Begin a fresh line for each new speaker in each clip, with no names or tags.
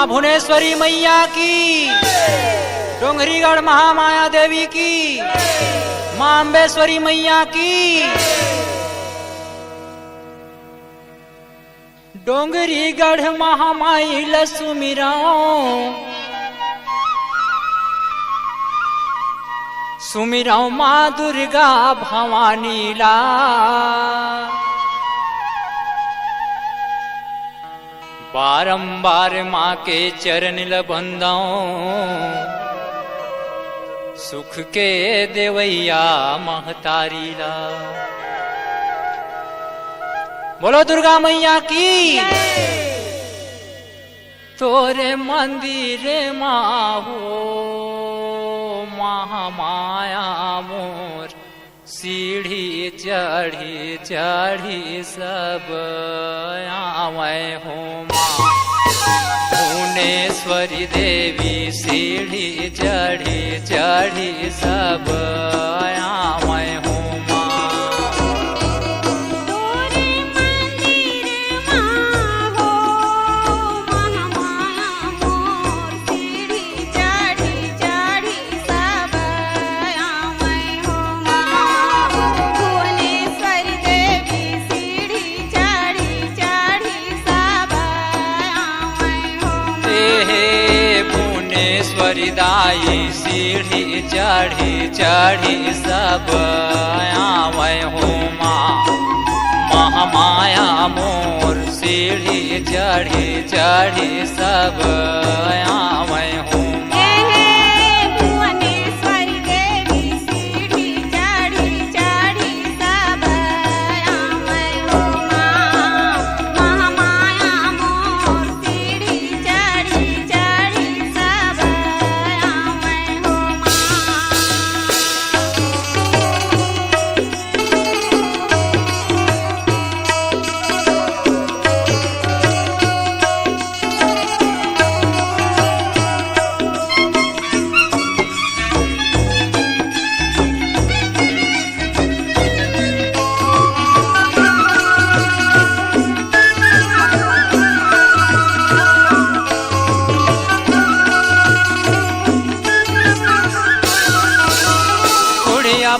माँ भुवनेश्वरी मैया की, डोंगरीगढ़ महामाया देवी की, माँ अम्बेश्वरी मैया की। डोंगरीगढ़ महामाई सुमिराओ सुमिराओ माँ दुर्गा भवानी ला। बारंबार माँ के चरण लबंदाओ, सुख के देवैया महतारी ला। बोलो दुर्गा मैया की। तोरे मंदिर माँ हो महामाया मोर, सीढ़ी चढ़ी चढ़ी सब आवे हो माँ भुवनेश्वरी देवी। सीढ़ी चढ़ी चढ़ी सब आवे हो दाई। सीढ़ी चढ़ी चढ़ी सब आवे हो माँ महामाया मोर। सीढ़ी चढ़ी चढ़ी सब आवे हो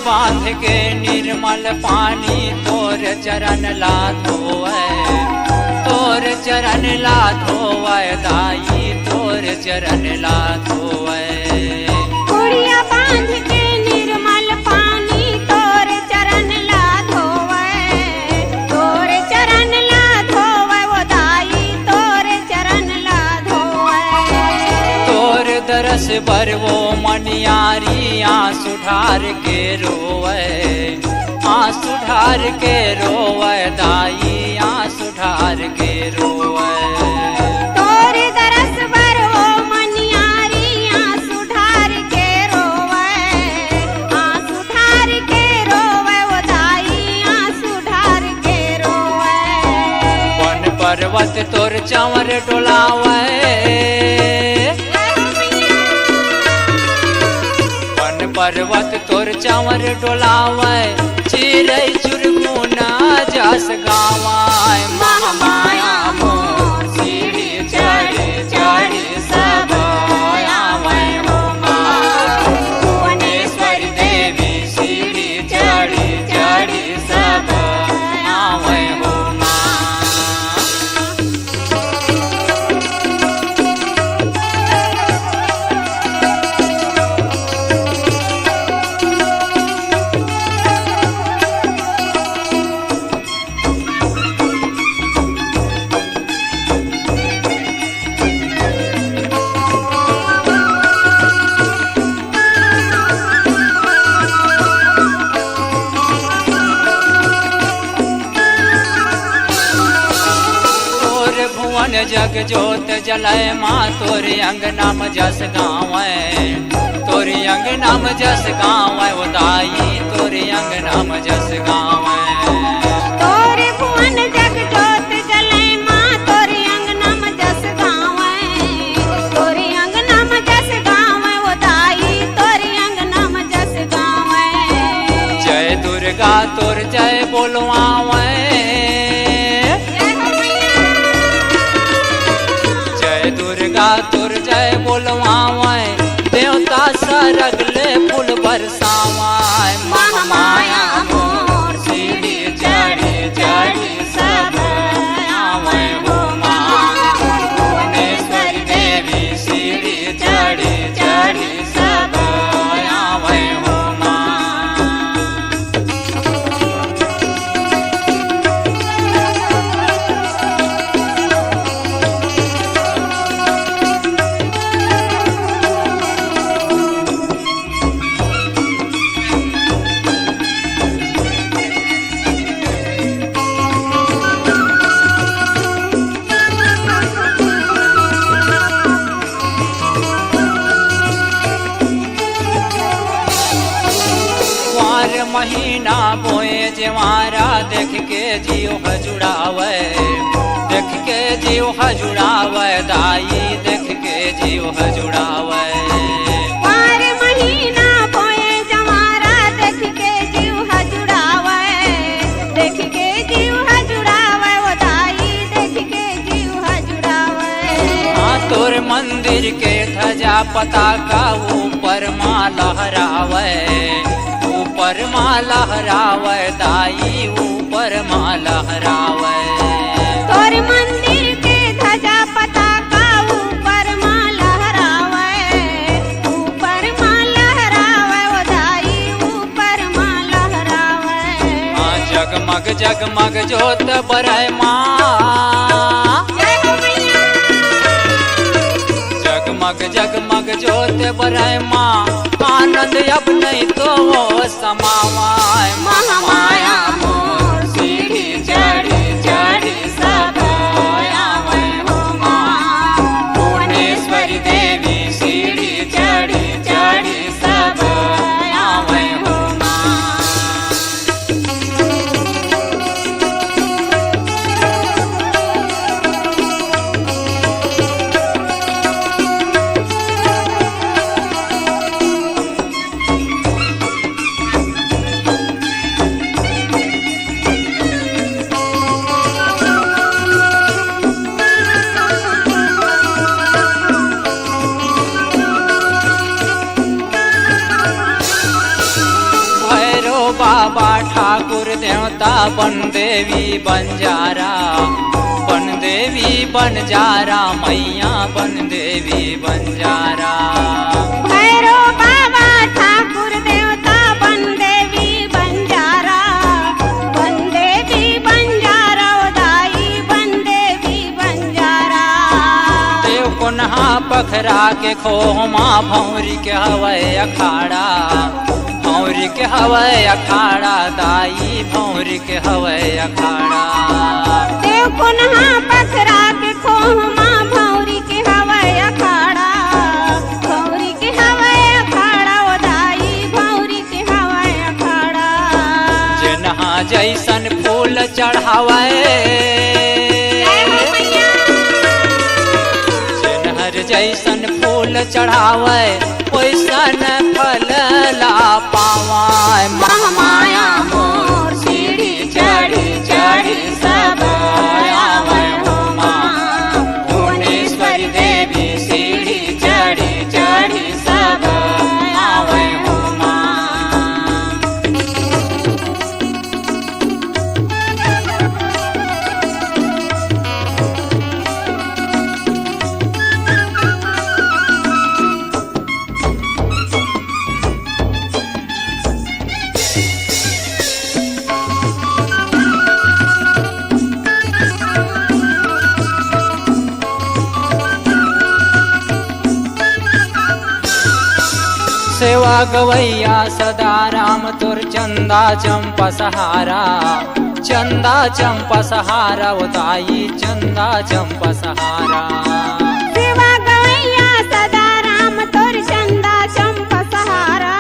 बांध के निर्मल पानी तोर चरण ला धोए। तोर चरण ला धोए दाई, तोर चरण ला धोए।
कुड़िया बांध के निर्मल पानी तोर चरण ला धोए। तोर चरण ला धोए वो दाई, तोर चरण ला धोए।
तोर दरस पर वो मनियारी आंसू ढार के रोवे। आंसू ढार के रोवे दाई, आंसू ढार के रोवे।
तोर दरस पर वो मनियारी आंसू ढार के रोवे। आंसू ढार के रोवे वो दाई, आंसू ढार के रोवे।
वन पर्वत तोर चंवर डोलावे। पर्वत तोर चंवर डोलावे। चिड़ै चुरमुना जस गावे। महामाया मोर सीढ़ी चढ़ी चढ़ी सब आवे हो माँ भुवनेश्वरी देवी। सीढ़ी चढ़ी चढ़ी सब आवे हो जग जोत जलय माँ तोरे अंगना में जस गावे। तोरे अंगना में जस गावे वो दाई, तोरे अंगना में जस गावे।
तोरे भुवन जग जोत जलय माँ तोरे अंगना में जस गावे। तोरे अंगना में जस गावे वो दाई, तोरे अंगना में जस गावे।
जय दुर्गा तोर जय बोलवावे। बरसावाय
महामाया मोर सीढ़ी चढ़ी चढ़ी सब आवे हो माँ भुवनेश्वरी देवी सीढ़ी चढ़ी चढ़ी सब आवे हो माँ।
महीना बोए जवारा देख के जियो हजुड़ावे देख के जियो हजुड़ावे दाई देख के जियो हजुड़ावे।
वार महीना बोए जवारा देख के जियो हजुड़ावे देख के जियो हजुड़ावे वो दाई देख के जियो हजुड़ावे।
हाँ तोर मंदिर के ध्वजा पताका ऊपर माँ लहरावे ऊपर माँ लहरावे दाई ऊपर माँ लहरावे।
तोर मंदिर के ध्वजा पताका ऊपर माँ लहरावे ऊपर माँ लहरावे वो दाई ऊपर माँ लहरावे।
हाँ जगमग जगमग जोत बरय माँ जगमग जगमग जोत बरय माँ आनंद अब नहीं तो वो समावाय
महामाया मोर सीढ़ी चढ़ी चढ़ी सब आवे हो माँ भुवनेश्वरी देवी सीढ़ी चढ़ी चढ़ी सब आवे हो माँ।
बाबा ठाकुर देवता बन देवी बंजारा बन देवी बंजारा मैया बन देवी बंजारा।
भैरो बाबा ठाकुर देवता बन देवी बंजारा बन देवी बंजारा ओ दाई बन देवी बंजारा।
देव पुनः पखरा के खोमा भौरी के हवै अखाड़ा भौरी के हवै अखाड़ा दाई भौरी के हवै अखाड़ा।
देव पुनः पखरा के खोमा भौरी के हवै अखाड़ा भौरी के हवै अखाड़ा ओ दाई भौरी के हवै अखाड़ा।
जेनहा जैसन फूल चढ़ावे जेनहर जैसन फूल चढ़ावे ओइसन फल ला पावाय
महामाया मोर सीढ़ी चढ़ी चढ़ी सब आवे हो माँ भुवनेश्वरी देवी सीढ़ी चढ़ी चढ़ी सब आवे हो माँ।
सेवा गवैया सदा राम तोर चंदा चंपा सहारा चंदा चंपा सहारा उताई चंदा चंपा सहारा।
सेवा गवैया सदा राम तोर चंदा चंपा सहारा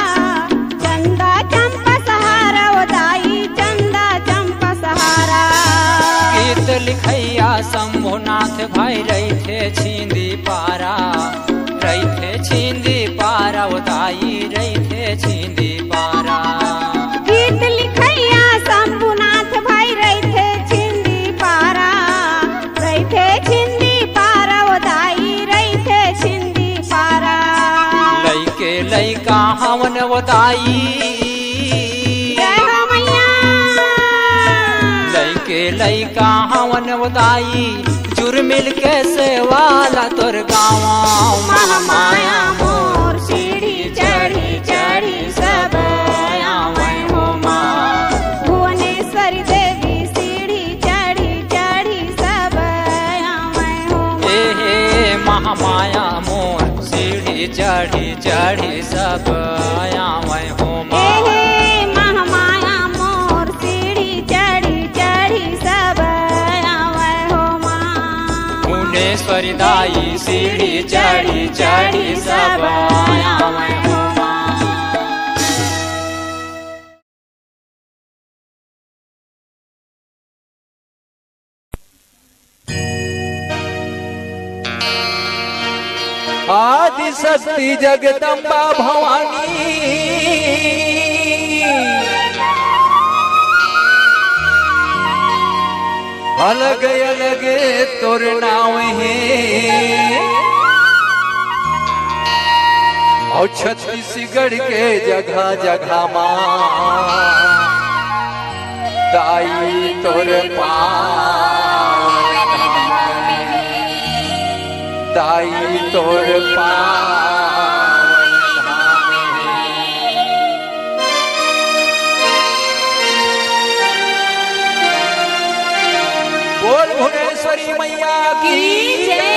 चंदा चंपा सहारा ओ दाई चंदा चंपा सहारा।
गीत लिखैया शंभुनाथ भाई रही थे छींदी पारा रही थे छींदी पारा उताई रही थे छींदी पारा।
गीत लिखैया शंभुनाथ भाई रही थे छिंदी पारा रही थे छिंदी पारा ओ दाई रही थे छिंदी पारा।
लैके लैका हवन वदाई
जय हो मैया
लैके लैका हवन वदाई जुर मिल के सेवाला तोर गाँव
महामाया मोर सीढ़ी चढ़ी चढ़ी सब आवे हो माँ भुवनेश्वरी देवी सीढ़ी चढ़ी चढ़ी सब आवे हो
हे महामाया मोर सीढ़ी चढ़ी चढ़ी सब आवे हो माँ
हे महामाया मोर सीढ़ी चढ़ी चढ़ी सब आवे हो माँ
भुवनेश्वरी दाई सीढ़ी चढ़ी चढ़ी सब आवे हो माँ
आदि शक्ति जगदम्बा भवानी अलग अलग तोर नाव है और छत्तीसगढ़ के जगह जगह माँ दाई तोर दाई तोर बोल भुवनेश्वरी मैया की जय।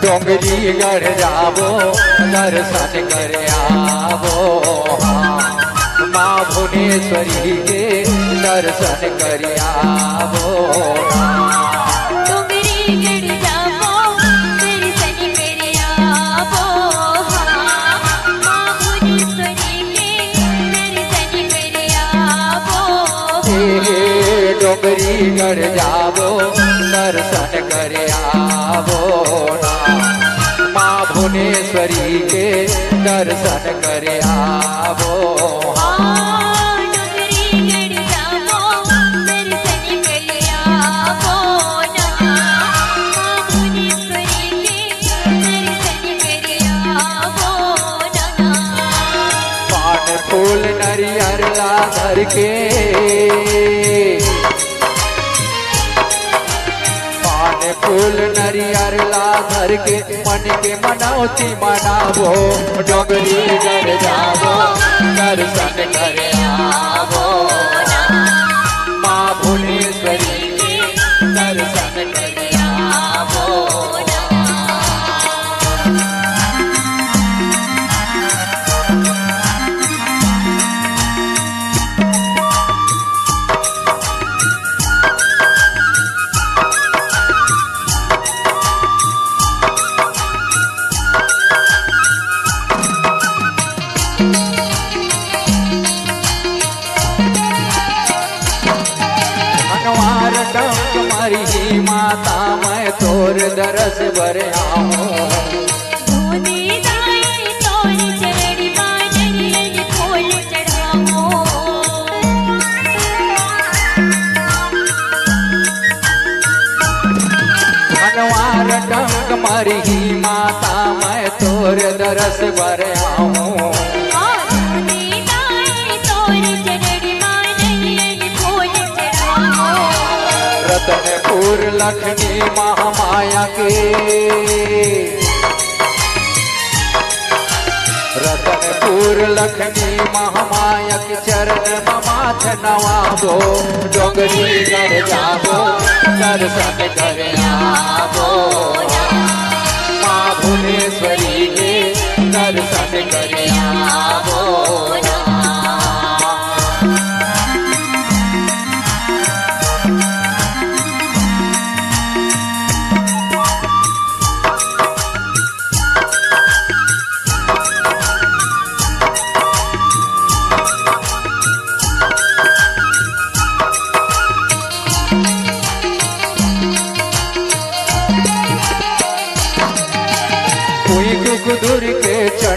डोंगरी गढ़ जाबो दर्शन कर आवो माँ भुवनेश्वरी के दर्शन कर आवो
डोंगरी गढ़ जाबो दर्शन कर आवो माँ भुवनेश्वरी के दर्शन कर आवो
डोंगरी गढ़ जाबो दर्शन कर आवो माँ भुवनेश्वरी के दर्शन कर आवो
डोंगरी गढ़ जाबो दर्शन कर आवो माँ भुवनेश्वरी के दर्शन कर आवो
पान फूल नरियर ला धर के फूल नरियर ला धर के मन के मनौती मनावो डोंगरी गढ़ जाबो दर्शन कर आवो माँ भुवनेश्वरी के दर्शन कर आवो डंक मरी माता मैं तोर दरस बर आऊं
धूनी दाई तोर चढ़ी बादल फूल चढ़ाओ
मनवार डंक मरी माता मैं तोर दरस बर आऊं
धूनी दाई तोर चढ़ी बादल फूल चढ़ाओ
रतनपुर लखनी महामाया के रतनपुर लखनी महामाया के चरण माथ नवाबो डोंगरी गढ़ जाबो दर्शन कर आवो माँ भुवनेश्वरी के दर्शन कर आवो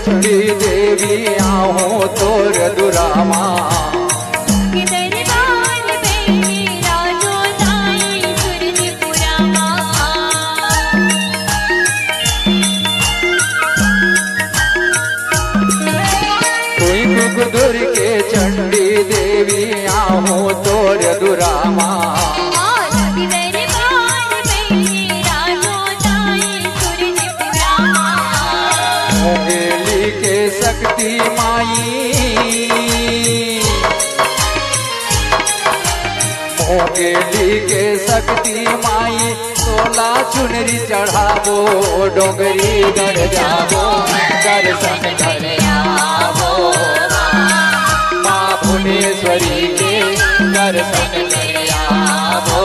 चंडी देवी आहो तोर दुरामा
कि दरबार में राजो दाई सूरजपुरा
कोई कुकुदुर के चंडी देवी आहो तोर दुरामा
कि दरबार में राजो दाई सूरजपुरा
मोगेली के शक्ति माई मोगेली के शक्ति माई तोला चुनरी चढ़ावो डोंगरी गढ़ जावो दर्शन कर आवो माँ भुवनेश्वरी के दर्शन कर आवो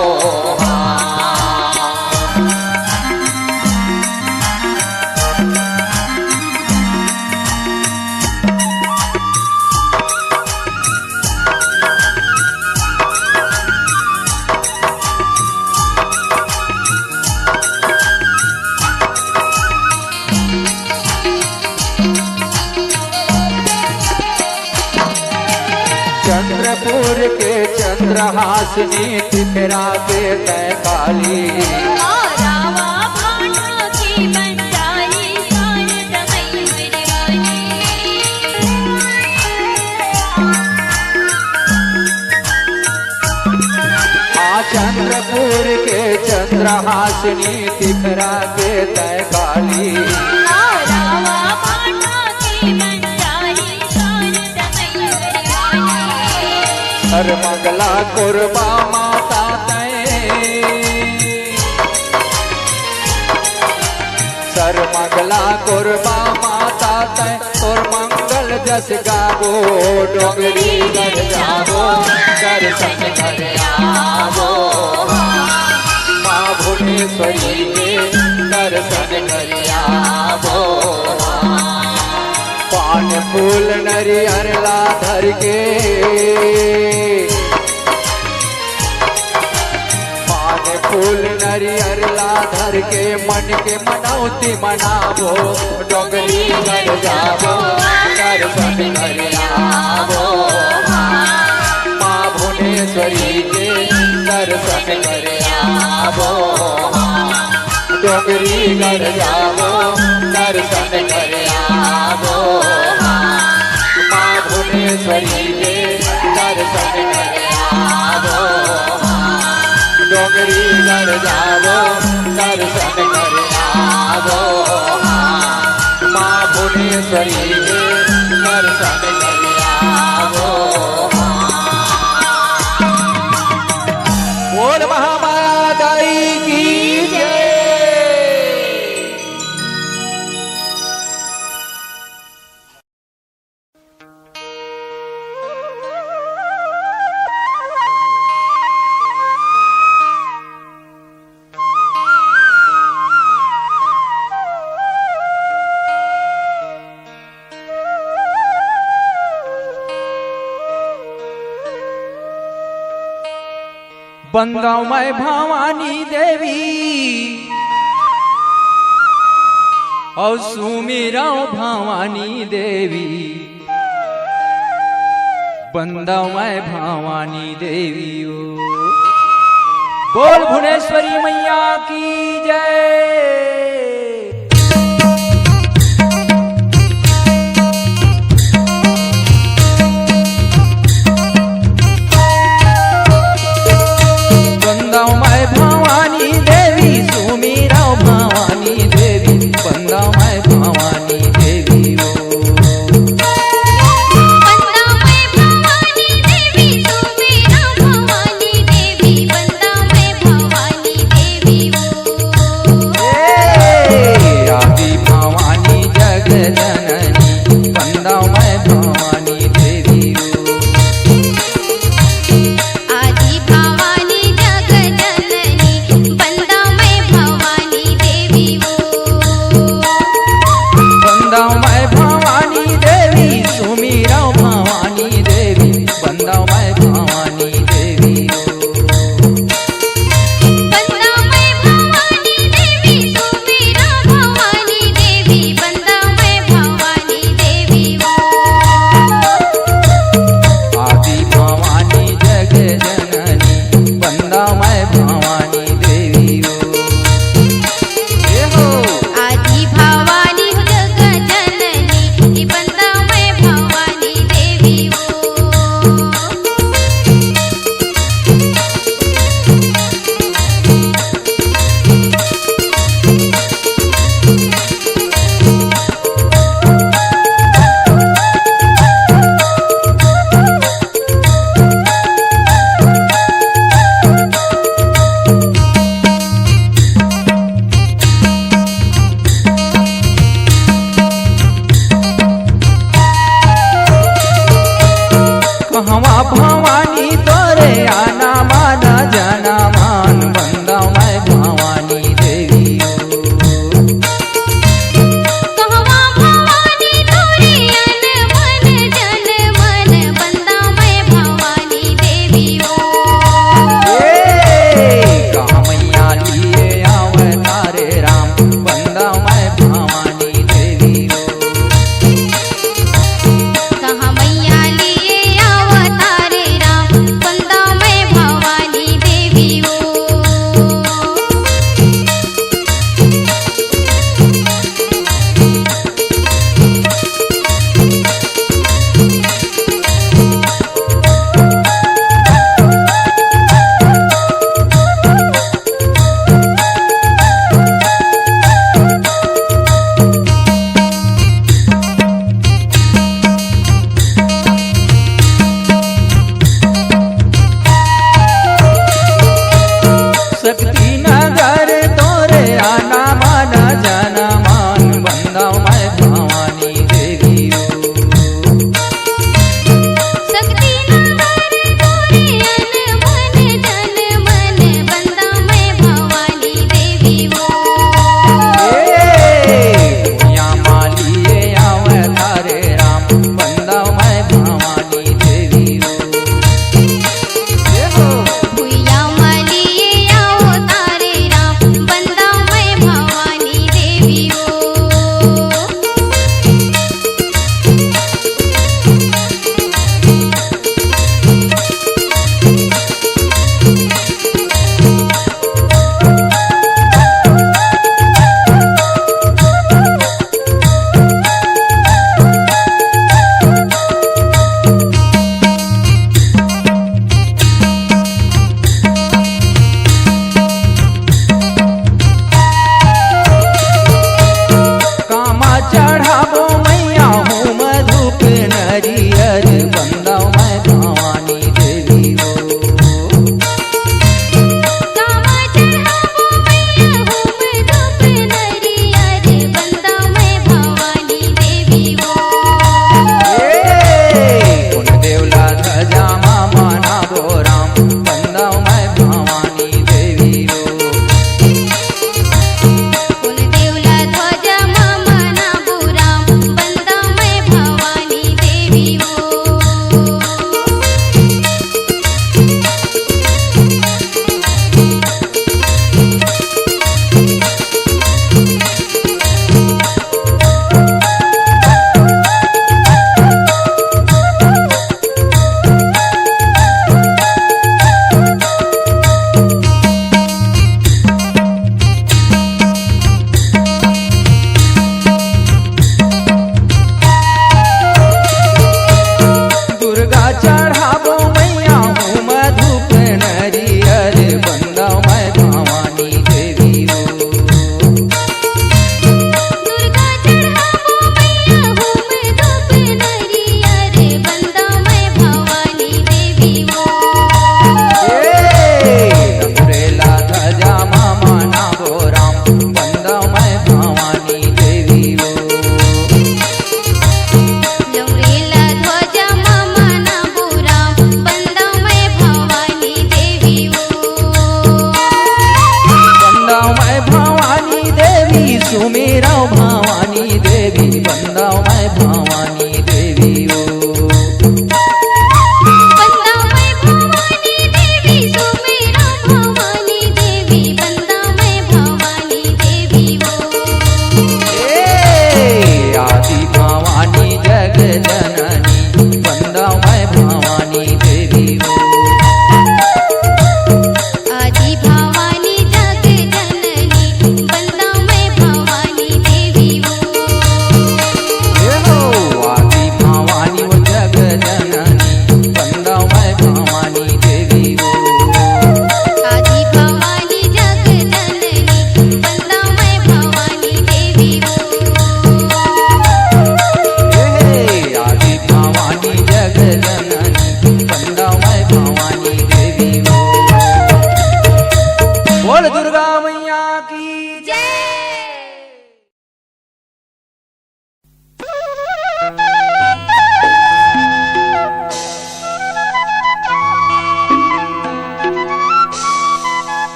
चंद्रपुर के चंद्रहासिनी तिथरा के तय काली
रावा भाटा की बंजाई शारदमयी विरवानी
चंद्रपुर के चंद्रहासिनी तिथरा के तय काली
रावा भाटा की बंजाई शारदमयी विरवानी
हर मंगला कुर्बा माता तय सर मंगला कुर्बा माता तय तोर मंगल जस गावो डोंगरी गढ़ जावो दर्शन कर आवो माँ भुवनेश्वरी के दर्शन कर आवो पान फूल नरियर ला धर के फूल नरियर ला धर के मन के मनौती मनावो डोंगरी गढ़ जावो दर्शन कर आवो माँ भुवनेश्वरी के दर्शन कर आवो डोंगरी गढ़ जावो दर्शन कर आवो माँ भुवनेश्वरी के दर्शन कर आवो डोंगरी गढ़ जावो दर्शन कर आवो माँ भुवनेश्वरी के दर्शन कर आवो बोल महामाया दाई की जय। बंदाओं में भवानी देवी और सुमिराओ भवानी देवी बंदाओं में भवानी देवी ओ बोल भुवनेश्वरी मैया की जय। बंदाओं में भवानी देवी सुमिराओ भवानी देवी बंदाओं में भवानी देवी ओ
बंदाओं में भवानी देवी सुमिराओ भवानी देवी बंदाओं में भवानी देवी ओ
शक्ति नगर तोरे आना माना जाना मान बंदा मैं भवानी देवी हो।
शक्ति नगर तोरे अन मन जन मन बंदा मैं भवानी देवी हो।
या मालिए आवे तारे राम बंदा मैं भवानी देवी हो।
भुइया मालिए आओ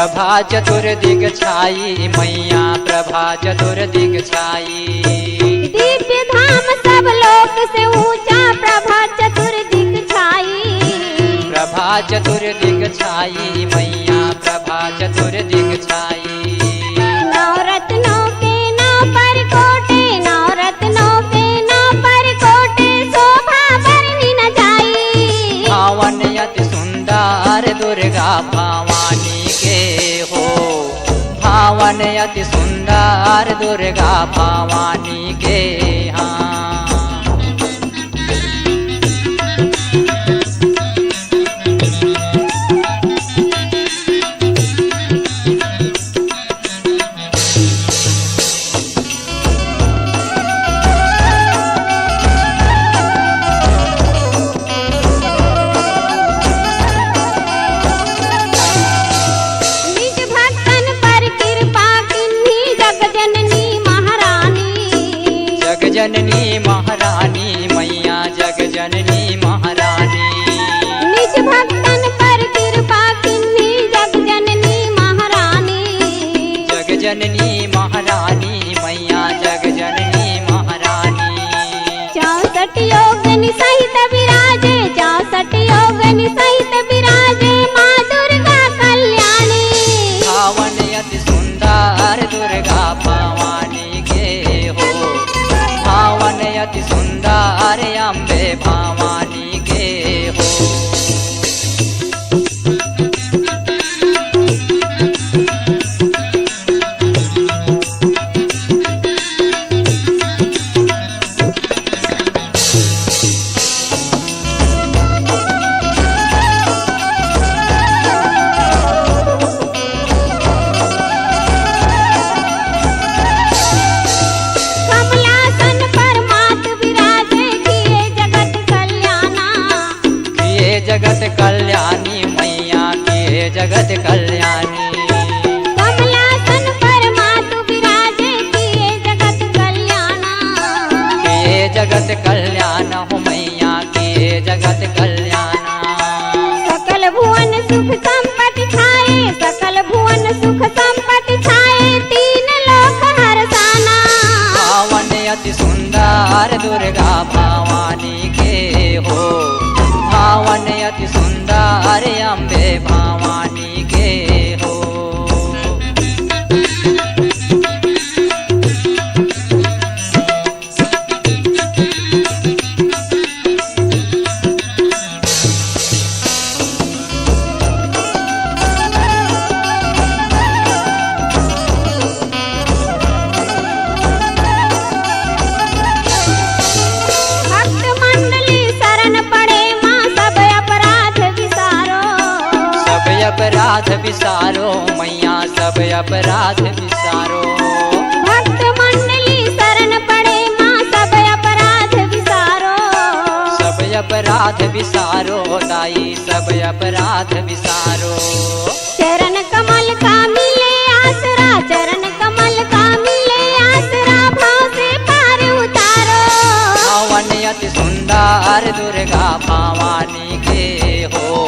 प्रभा चतुर्दिग छाई मैया प्रभा चतुर्दिग छाई।
दिव्य धाम सब लोक से ऊंचा प्रभा चतुर्दिग छाई।
प्रभा चतुर्दिग छाई मैया प्रभा चतुर्दिग छाई।
नवरत्नों के नाव पर कोटे, नवरत्नों के नाव पर कोटे, शोभा बरनी न जाई।
भावन अति सुंदर दुर्गा भवानी के हो, भावन अति सुंदर दुर्गा भवानी के। हाँ
निज भक्तन पर कृपा किन्ही जगजननी महारानी।
जगजननी महारानी मैया जगजननी महारानी।
निज भक्तन पर कृपा किन्ही जगजननी महारानी।
जगजननी महारानी मैया जगजननी महारानी।
64 योगनी सहित विराजे, 64 योगनी सहित विराजे माँ दुर्गा कल्याणी।
भावन अति सुंदर दुर्गा भवानी के हो, भावन अति सुंदर अम्बे भवानी के हो।
कमलासन पर मात विराजे किए जगत कल्याणा।
किए जगत कल्याणी मैया किए जगत कल्याणी।
कमलासन पर मात विराजे किए जगत कल्याणा।
किए जगत कल्याण हो मैया किए जगत कल्याण।
सकल भुवन सुख संपत्ति छाए, सकल भुवन सुख संपत्ति छाए, तीन लोक हरसाना।
भावन अति सुंदर दुर्गा भवानी के हो, भावन अति सुंदर अम्बे भवानी के हो।
भक्त मंडली शरण पड़े माँ सब अपराध विसारो।
सब अपराध विसारो मैया सब अपराध विसारो।
भक्त मंडली शरण पड़े माँ सब अपराध विसारो।
सब अपराध विसारो दाई सब अपराध विसारो।
चरण कमल का मिले आसरा, चरण कमल का मिले आसरा, भाव से पार उतारो।
भावन अति सुंदर दुर्गा भवानी के हो,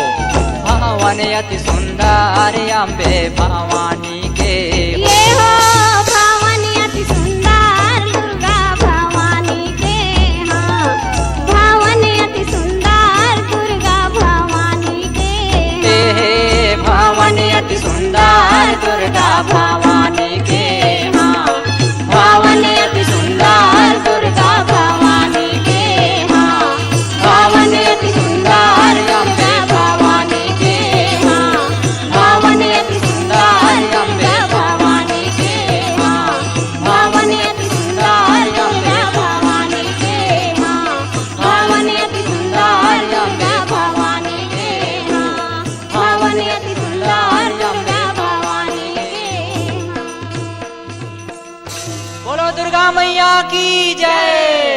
भावन अति सुंदर अम्बे भवानी के हो।
ये हो भावनी अति सुंदर दुर्गा भवानी के। हाँ भावनी अति सुंदर दुर्गा भवानी के।
हे भावन अति सुंदर दुर्गा भवानी के। हाँ भावन अति सुंदर दुर्गा भवानी के। हाँ भावन अति सुंदर अम्बे भवानी के। हाँ भावन अति सुंदर अम्बे भवानी के। हाँ भावन अति सुंदर अम्बे भवानी के। हाँ भावन अति सुंदर अम्बे भवानी के। हाँ भावन अति सुंदर अम्बे भवानी के। हाँ। बोलो दुर्गा मैया की जय।